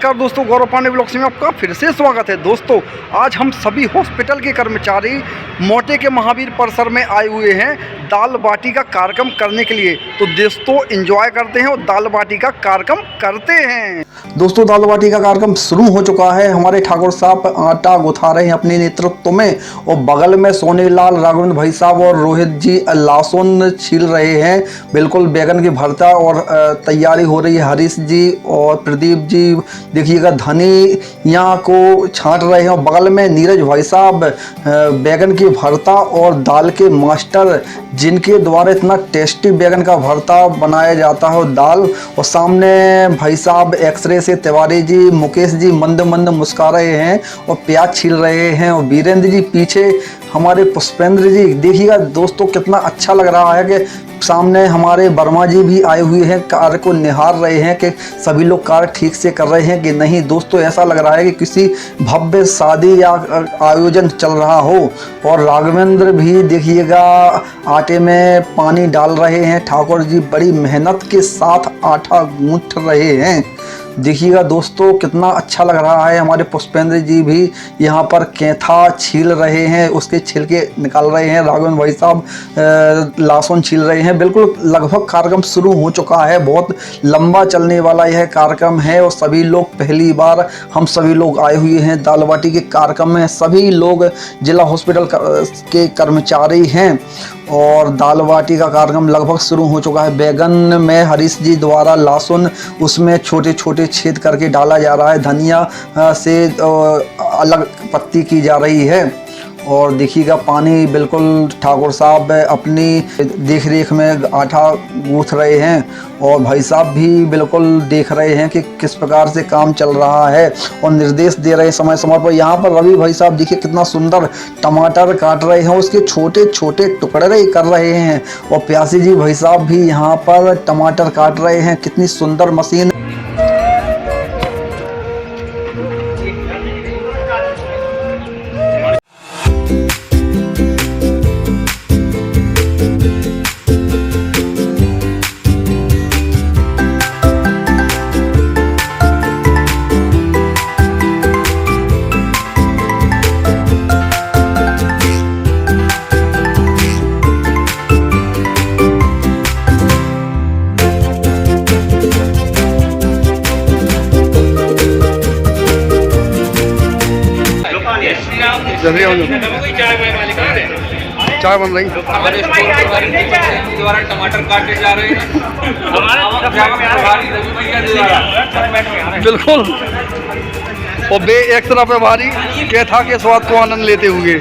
नमस्कार दोस्तों, गौरव पांडे ब्लॉग्स में आपका फिर से स्वागत है। दोस्तों आज हम सभी हॉस्पिटल के कर्मचारी मोटे के महावीर परिसर में आए हुए हैं दाल बाटी का कार्यक्रम करने के लिए। तो दोस्तों एंजॉय करते हैं और दाल बाटी का कार्यक्रम करते हैं। दोस्तों दाल बाटी का कार्यक्रम शुरू हो चुका है। हमारे ठाकुर साहब आटा गुथा रहे हैं अपने नेतृत्व में और बगल में सोनेलाल राघवेंद्र भाई साहब और रोहित जी लहसुन छील रहे हैं। बिल्कुल बैगन की भरता और तैयारी हो रही है। हरीश जी और प्रदीप जी देखिएगा धनिया को छांट रहे हैं और बगल में नीरज भाई साहब बैगन की भरता और दाल के मास्टर, जिनके द्वारा इतना टेस्टी बैगन का भरता बनाया जाता है और दाल। और सामने भाई साहब एक्सरे से तिवारी जी, मुकेश जी मंद मंद मुस्कुरा रहे हैं और प्याज छील रहे हैं। और वीरेंद्र जी पीछे हमारे पुष्पेंद्र जी, देखिएगा दोस्तों कितना अच्छा लग रहा है कि सामने हमारे वर्मा जी भी आए हुए हैं, कार्य को निहार रहे हैं कि सभी लोग कार्य ठीक से कर रहे हैं कि नहीं। दोस्तों ऐसा लग रहा है कि किसी भव्य शादी या आयोजन चल रहा हो। और राघवेंद्र भी देखिएगा आटे में पानी डाल रहे हैं। ठाकुर जी बड़ी मेहनत के साथ आटा गूंथ रहे हैं। देखिएगा दोस्तों कितना अच्छा लग रहा है। हमारे पुष्पेंद्र जी भी यहाँ पर कैथा छील रहे हैं, उसके छिलके निकाल रहे हैं। राघवेंद्र भाई साहब लहसुन छील रहे हैं। बिल्कुल लगभग कार्यक्रम शुरू हो चुका है। बहुत लंबा चलने वाला यह कार्यक्रम है और सभी लोग पहली बार हम सभी लोग आए हुए हैं दाल बाटी के कार्यक्रम में। सभी लोग जिला हॉस्पिटल के कर्मचारी हैं और दाल बाटी का कार्यक्रम लगभग शुरू हो चुका है। बैगन में हरीश जी द्वारा लहसुन उसमें छोटे छोटे छेद करके डाला जा रहा है। धनिया से अलग पत्ती की जा रही है। और देखिएगा पानी बिल्कुल ठाकुर साहब अपनी देख रेख में आटा गूंथ रहे हैं और भाई साहब भी बिल्कुल देख रहे हैं कि किस प्रकार से काम चल रहा है और निर्देश दे रहे हैं समय समय पर। यहाँ पर रवि भाई साहब देखिए कितना सुंदर टमाटर काट रहे हैं, उसके छोटे छोटे टुकड़े कर रहे हैं। और प्यासी जी भाई साहब भी यहाँ पर टमाटर काट रहे हैं। कितनी सुंदर मशीन। चाय बन रही द्वारा टमाटर काटे जा रहे हैं। बिल्कुल। और बे एक तरफ है भारी कैथा के स्वाद को आनंद लेते हुए।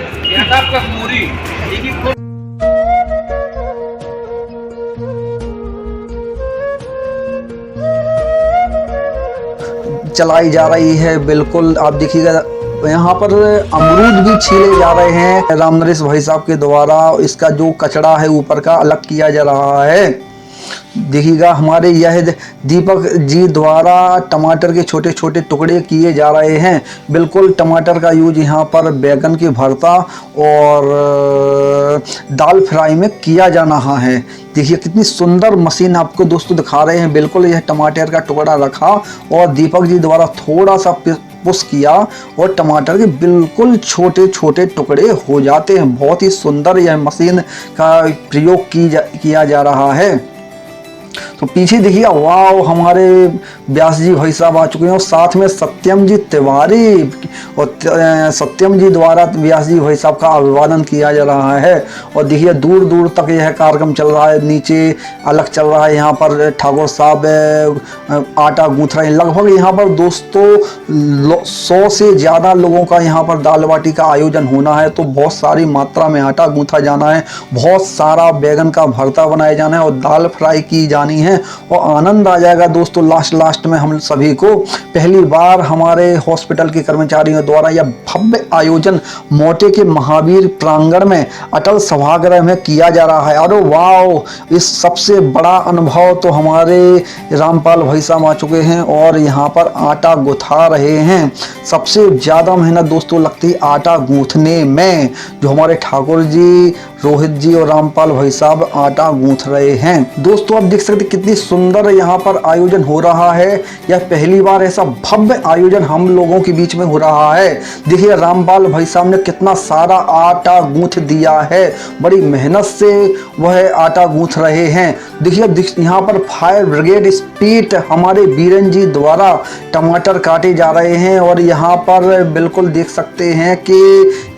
चलाई जा रही है। बिल्कुल आप देखिएगा यहाँ पर अमरूद भी छीले जा रहे हैं राम नरेश भाई साहब के द्वारा। इसका जो कचड़ा है ऊपर का अलग किया जा रहा है। देखिएगा हमारे यह दीपक जी द्वारा टमाटर के छोटे छोटे टुकड़े किए जा रहे हैं। बिल्कुल टमाटर का यूज यहाँ पर बैगन की भरता और दाल फ्राई में किया जा रहा है। देखिए कितनी सुंदर मशीन आपको दोस्तों दिखा रहे हैं। बिल्कुल यह टमाटर का टुकड़ा रखा और दीपक जी द्वारा थोड़ा सा पुश किया और टमाटर के बिल्कुल छोटे छोटे टुकड़े हो जाते हैं। बहुत ही सुंदर यह मशीन का प्रयोग किया जा रहा है। तो पीछे देखिए वाह हमारे व्यास जी भाई साहब आ चुके हैं और साथ में सत्यम जी तिवारी और सत्यम जी द्वारा व्यास जी भाई साहब का अभिवादन किया जा रहा है। और देखिए दूर दूर तक यह कार्यक्रम चल रहा है। नीचे अलग चल रहा है। यहाँ पर ठाकुर साहब आटा गूंथ रहे हैं। लगभग यहाँ पर दोस्तों 100 से ज़्यादा लोगों का यहाँ पर दाल बाटी का आयोजन होना है। तो बहुत सारी मात्रा में आटा गूंथा जाना है, बहुत सारा बैगन का भरता बनाया जाना है और दाल फ्राई की जानी है और आनंद आ जाएगा दोस्तों। लास्ट में हम सभी को पहली बार हमारे हॉस्पिटल के कर्मचारियों द्वारा यह भव्य आयोजन मोटे के महावीर प्रांगण में अटल सभागृह में किया जा रहा है। अरे वाह, इस सबसे बड़ा अनुभव तो हमारे रामपाल भाई साहब आ चुके हैं और यहाँ पर आटा गुथा रहे हैं। सबसे ज़्यादा मेहनत दोस्तों लगती है आटा गूंथने में। जो हमारे ठाकुर जी रोहित जी और रामपाल भाई साहब आटा गूंथ रहे हैं। दोस्तों आप देख सकते कितनी सुंदर यहाँ पर आयोजन हो रहा है। यह पहली बार ऐसा भव्य आयोजन हम लोगों के बीच में हो रहा है। देखिए रामपाल भाई साहब ने कितना सारा आटा गूंथ दिया है, बड़ी मेहनत से वह आटा गूंथ रहे हैं। देखिए यहाँ पर फायर ब्रिगेड स्पीड हमारे बीरन जी द्वारा टमाटर काटे जा रहे हैं और यहाँ पर बिल्कुल देख सकते हैं कि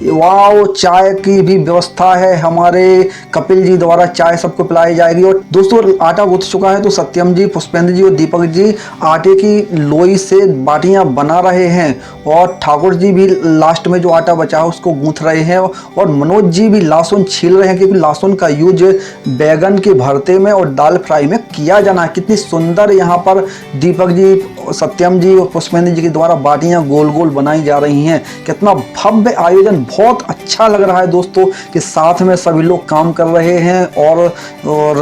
वाव, चाय की भी व्यवस्था है। हमारे कपिल जी द्वारा चाय सबको पिलाई जाएगी। और दोस्तों आटा गूंथ चुका है तो सत्यम जी, पुष्पेंद्र जी और दीपक जी आटे की लोई से बाटियां बना रहे हैं और ठाकुर जी भी लास्ट में जो आटा बचा है उसको गूंथ रहे हैं। और मनोज जी भी लहसुन छील रहे हैं क्योंकि लहसुन का यूज बैगन के भरते में और दाल फ्राई में किया जाना है। कितनी सुंदर यहाँ पर दीपक जी, सत्यम जी और पुष्पेंद्र जी के द्वारा बाटियां गोल गोल बनाई जा रही हैं। कितना भव्य आयोजन, बहुत अच्छा लग रहा है दोस्तों कि साथ में सभी लोग काम कर रहे हैं और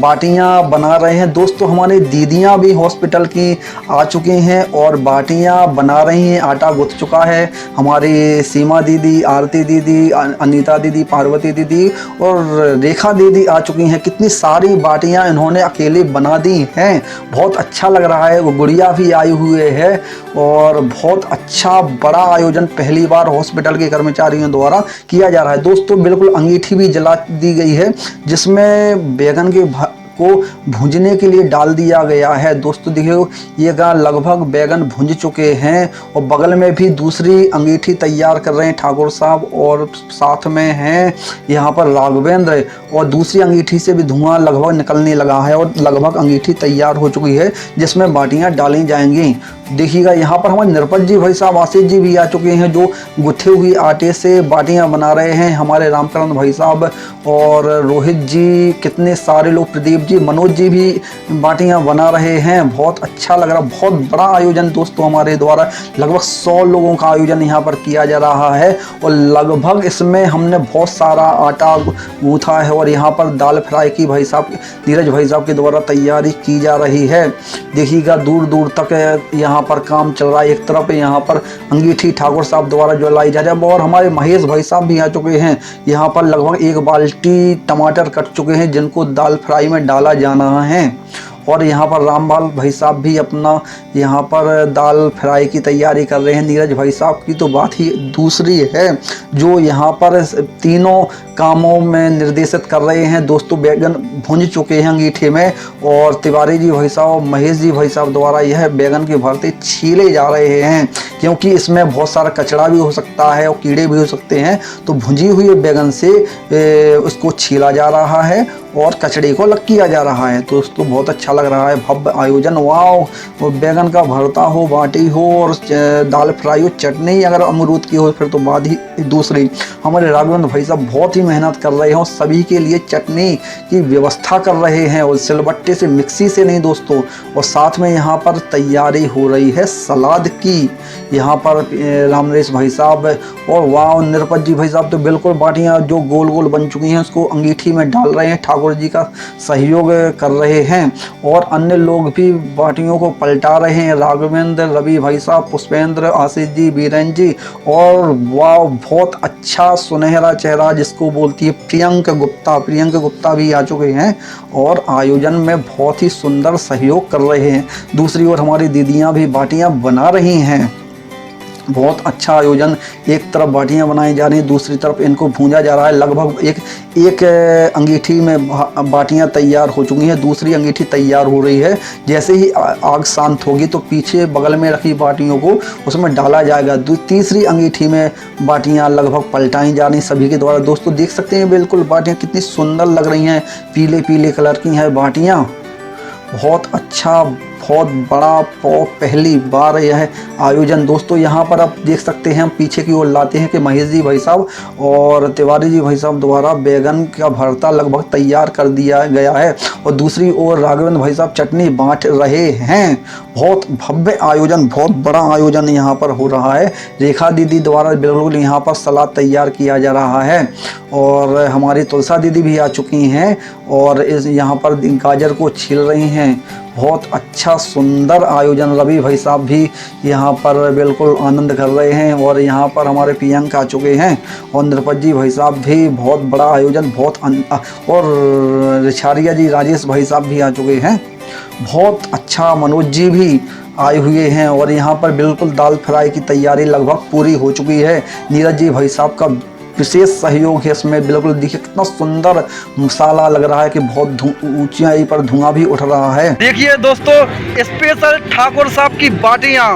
बाटियां बना रहे हैं। दोस्तों हमारी दीदियां भी हॉस्पिटल की आ चुकी हैं और बाटियां बना रही हैं। आटा गूंथ चुका है। हमारी सीमा दीदी, आरती दीदी, अनीता दीदी, पार्वती दीदी और रेखा दीदी आ चुकी हैं। कितनी सारी बाटियां इन्होंने अकेले बना दी हैं। बहुत अच्छा लग रहा है। वो गुड़िया भी आई हुए है और बहुत अच्छा बड़ा आयोजन पहली बार हॉस्पिटल के कर्मचारियों द्वारा किया जा रहा है। दोस्तों बिल्कुल अंगीठी भी जला दी गई है जिसमें बैगन के को भूंजने के लिए डाल दिया गया है। दोस्तों देखिए ये लगभग बैगन भूंज चुके हैं और बगल में भी दूसरी अंगीठी तैयार कर रहे हैं ठाकुर साहब और साथ में हैं यहाँ पर राघवेंद्र और दूसरी अंगीठी से भी धुआं लगभग निकलने लगा है और लगभग अंगीठी तैयार हो चुकी है जिसमें बाटियां डाली जाएंगी। देखिएगा यहाँ पर हमारे निरपत जी भाई साहब, आशीष जी भी आ चुके हैं जो गुथे हुए आटे से बाटियां बना रहे हैं। हमारे रामकरण भाई साहब और रोहित जी, कितने सारे लोग, प्रदीप जी, मनोज जी भी बाटियां बना रहे हैं। बहुत अच्छा लग रहा, बहुत बड़ा आयोजन दोस्तों हमारे द्वारा लगभग 100 लोगों का आयोजन यहाँ पर किया जा रहा है और लगभग इसमें हमने बहुत सारा आटा गूंथा है और यहाँ पर दाल फ्राई की भाई साहब, नीरज भाई साहब के द्वारा तैयारी की जा रही है। देखिएगा दूर दूर तक यहाँ पर काम चल रहा है। एक तरफ यहाँ पर अंगीठी ठाकुर साहब द्वारा जलाई जा रही है और हमारे महेश भाई साहब भी आ चुके हैं। यहाँ पर लगभग 1 बाल्टी टमाटर कट चुके हैं जिनको दाल फ्राई में डाला जाना है। और यहाँ पर रामपाल भाई साहब भी अपना यहाँ पर दाल फ्राई की तैयारी कर रहे हैं। नीरज भाई साहब की तो बात ही दूसरी है जो यहाँ पर तीनों कामों में निर्देशित कर रहे हैं। दोस्तों बैगन भूंज चुके हैं अंगीठे में और तिवारी जी भाई साहब, महेश जी भाई साहब द्वारा यह बैगन के भरते छीले जा रहे हैं क्योंकि इसमें बहुत सारा कचड़ा भी हो सकता है और कीड़े भी हो सकते हैं। तो भुंजी हुई बैगन से उसको छीला जा रहा है और कचड़े को अलग किया जा रहा है। तो दोस्तों बहुत अच्छा लग रहा है, भव्य आयोजन। वाह, बैगन का भरता हो, बाटी हो और दाल फ्राई हो, चटनी अगर अमरूद की हो फिर तो बात ही दूसरी। हमारे राघवेंद्र भाई साहब बहुत ही मेहनत कर रहे हैं और सभी के लिए चटनी की व्यवस्था कर रहे हैं और सिलबट्टे से, मिक्सी से नहीं दोस्तों। और साथ में यहाँ पर तैयारी हो रही है सलाद की। यहाँ पर रामनरेश भाई साहब और वाह निरपत जी भाई साहब तो बिल्कुल बाटियाँ जो गोल गोल बन चुकी हैं उसको अंगीठी में डाल रहे हैं, ठाकुर जी का सहयोग कर रहे हैं और अन्य लोग भी बाटियों को पलटा रहे हैं। राघवेंद्र, रवि भाई साहब, पुष्पेंद्र, आशीष जी, बीरन जी और वाह बहुत अच्छा सुनहरा चेहरा जिसको बोलती है प्रियंका गुप्ता भी आ चुके हैं और आयोजन में बहुत ही सुंदर सहयोग कर रहे हैं। दूसरी ओर हमारी दीदियाँ भी बाटियाँ बना रही हैं। बहुत अच्छा आयोजन, एक तरफ बाटियां बनाई जा रही हैं, दूसरी तरफ इनको भूंजा जा रहा है। लगभग एक अंगीठी में बाटियां तैयार हो चुकी हैं, दूसरी अंगीठी तैयार हो रही है। जैसे ही आग शांत होगी तो पीछे बगल में रखी बाटियों को उसमें डाला जाएगा। तीसरी अंगीठी में बाटियां लगभग पलटाई जा रही सभी के द्वारा। दोस्तों देख सकते हैं बिल्कुल बाटियां कितनी सुंदर लग रही हैं, पीले पीले कलर की हैं बाटियां। बहुत अच्छा, बहुत बड़ा, पहली बार यह आयोजन दोस्तों यहाँ पर आप देख सकते हैं। हम पीछे की ओर लाते हैं कि महेश जी भाई साहब और तिवारी जी भाई साहब द्वारा बैगन का भरता लगभग तैयार कर दिया गया है और दूसरी ओर राघवेंद्र भाई साहब चटनी बांट रहे हैं। बहुत भव्य आयोजन, बहुत बड़ा आयोजन यहाँ पर हो रहा है। रेखा दीदी द्वारा बिल्कुल यहाँ पर सलाद तैयार किया जा रहा है और हमारी तुलसा दीदी भी आ चुकी हैं और इस यहाँ पर गाजर को छील रही हैं बहुत अच्छा सुंदर आयोजन। रवि भाई साहब भी यहाँ पर बिल्कुल आनंद कर रहे हैं और यहाँ पर हमारे प्रियंका आ चुके हैं और नृपत भाई साहब भी बहुत बड़ा आयोजन और रिछारिया जी राजेश भाई साहब भी आ चुके हैं। बहुत अच्छा मनोज जी भी आए हुए हैं और यहाँ पर बिल्कुल दाल फ्राई की तैयारी लगभग पूरी हो चुकी है। नीरज जी भाई साहब का विशेष सहयोग है इसमें। बिल्कुल देखिए कितना सुंदर मसाला लग रहा है कि बहुत ऊंचाई पर धुआं भी उठ रहा है। देखिए दोस्तों, स्पेशल ठाकुर साहब की बाटियाँ,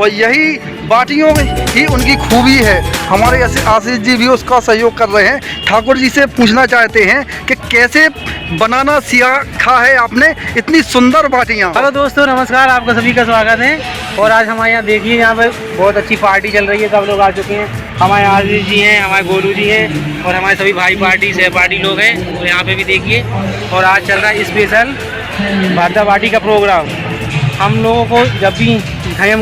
और यही बाटियों ही उनकी खूबी है। हमारे आशीष जी भी उसका सहयोग कर रहे हैं। ठाकुर जी से पूछना चाहते हैं कि कैसे बनाना सीखा है आपने इतनी सुंदर बाटियाँ। हेलो दोस्तों, नमस्कार, आपका सभी का स्वागत है। और आज हमारे यहाँ देखिए, यहाँ पर बहुत अच्छी पार्टी चल रही है, सब लोग आ चुके हैं। हमारे आशीष जी हैं, हमारे गोलू जी हैं और हमारे सभी भाई पार्टी सहपाठी लोग हैं। और यहाँ पे भी देखिए, और आज चल रहा है स्पेशल भारता पार्टी का प्रोग्राम। हम लोगों को जब भी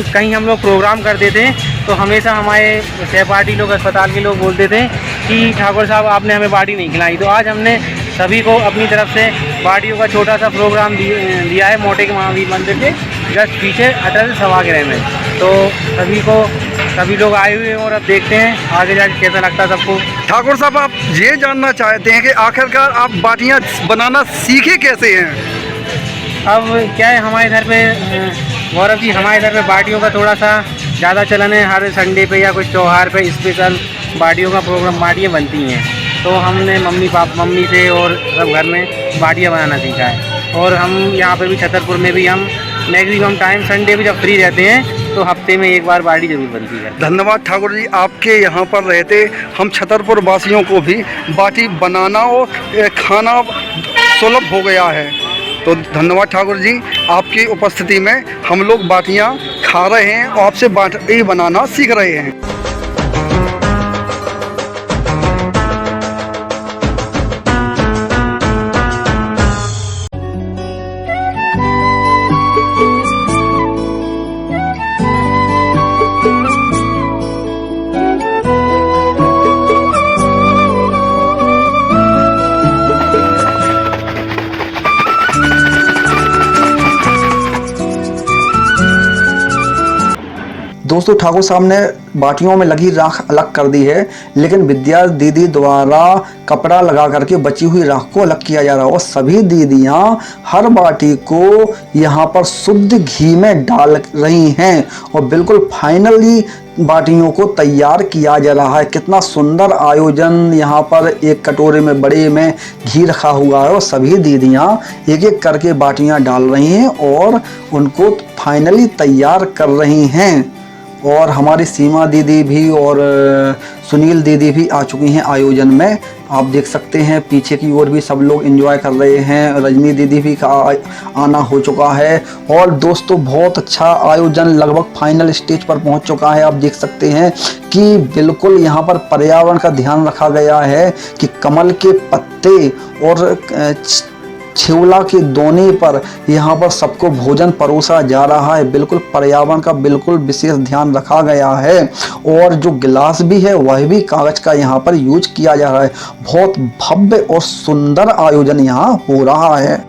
कहीं हम लोग प्रोग्राम करते थे तो हमेशा हमारे सहपाठी लोग, अस्पताल के लोग बोलते थे कि ठाकुर साहब आपने हमें बाटी नहीं खिलाई। तो आज हमने सभी को अपनी तरफ से बाटियों का छोटा सा प्रोग्राम दिया है मोटे के महावीर मंदिर के जस्ट पीछे अटल सभागृह में। तो सभी लोग आए हुए हैं और अब देखते हैं आगे जाके कैसा लगता है सबको। ठाकुर साहब, आप ये जानना चाहते हैं कि आखिरकार आप बाटियाँ बनाना सीखे कैसे हैं? अब क्या है, हमारे घर पे गौरव जी, हमारे घर पे बाटियों का थोड़ा सा ज़्यादा चलन है। हर संडे पे या कुछ त्यौहार पे स्पेशल बाटियों का प्रोग्राम, बाटियाँ बनती हैं। तो हमने मम्मी से और सब घर में बाटियाँ बनाना सीखा है। और हम यहाँ पर भी छतरपुर में भी हम मैक्सिमम टाइम संडे पे जब फ्री रहते हैं तो हफ्ते में एक बार बाटी जरूर बनती है। धन्यवाद ठाकुर जी, आपके यहाँ पर रहते हम छतरपुर वासियों को भी बाटी बनाना और खाना सुलभ हो गया है। तो धन्यवाद ठाकुर जी, आपकी उपस्थिति में हम लोग बाटियाँ खा रहे हैं और आपसे बाटी बनाना सीख रहे हैं। दोस्तों, ठाकुर साहब ने बाटियों में लगी राख अलग कर दी है, लेकिन विद्या दीदी द्वारा कपड़ा लगा करके बची हुई राख को अलग किया जा रहा है। और सभी दीदियां हर बाटी को यहाँ पर शुद्ध घी में डाल रही हैं और बिल्कुल फाइनली बाटियों को तैयार किया जा रहा है। कितना सुंदर आयोजन। यहाँ पर एक कटोरे में बड़े में घी रखा हुआ है और सभी दीदियाँ एक एक करके बाटियाँ डाल रही हैं और उनको फाइनली तैयार कर रही हैं। और हमारी सीमा दीदी भी और सुनील दीदी भी आ चुकी हैं आयोजन में। आप देख सकते हैं पीछे की ओर भी सब लोग एंजॉय कर रहे हैं। रजनी दीदी भी का आना हो चुका है। और दोस्तों, बहुत अच्छा आयोजन लगभग फाइनल स्टेज पर पहुंच चुका है। आप देख सकते हैं कि बिल्कुल यहाँ पर पर्यावरण का ध्यान रखा गया है कि कमल के पत्ते और छिवला के दोने पर यहाँ पर सबको भोजन परोसा जा रहा है। बिल्कुल पर्यावरण का बिल्कुल विशेष ध्यान रखा गया है। और जो गिलास भी है वह भी कागज का यहाँ पर यूज किया जा रहा है। बहुत भव्य और सुंदर आयोजन यहाँ हो रहा है।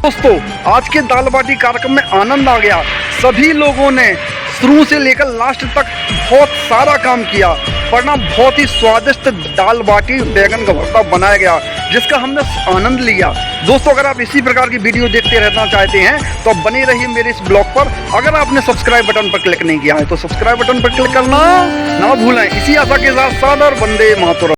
दोस्तों आज के दाल बाटी कार्यक्रम में आनंद आ गया। सभी लोगों ने शुरू से लेकर लास्ट तक बहुत सारा काम किया, वरना बहुत ही स्वादिष्ट दाल बाटी बैगन का भरता बनाया गया, जिसका हमने आनंद लिया। दोस्तों अगर आप इसी प्रकार की वीडियो देखते रहना चाहते हैं तो आप बने रहिए मेरे इस ब्लॉग पर। अगर आपने सब्सक्राइब बटन पर क्लिक नहीं किया है तो सब्सक्राइब बटन पर क्लिक करना ना भूलें। इसी आशा के साथ सादर वंदे मातरम।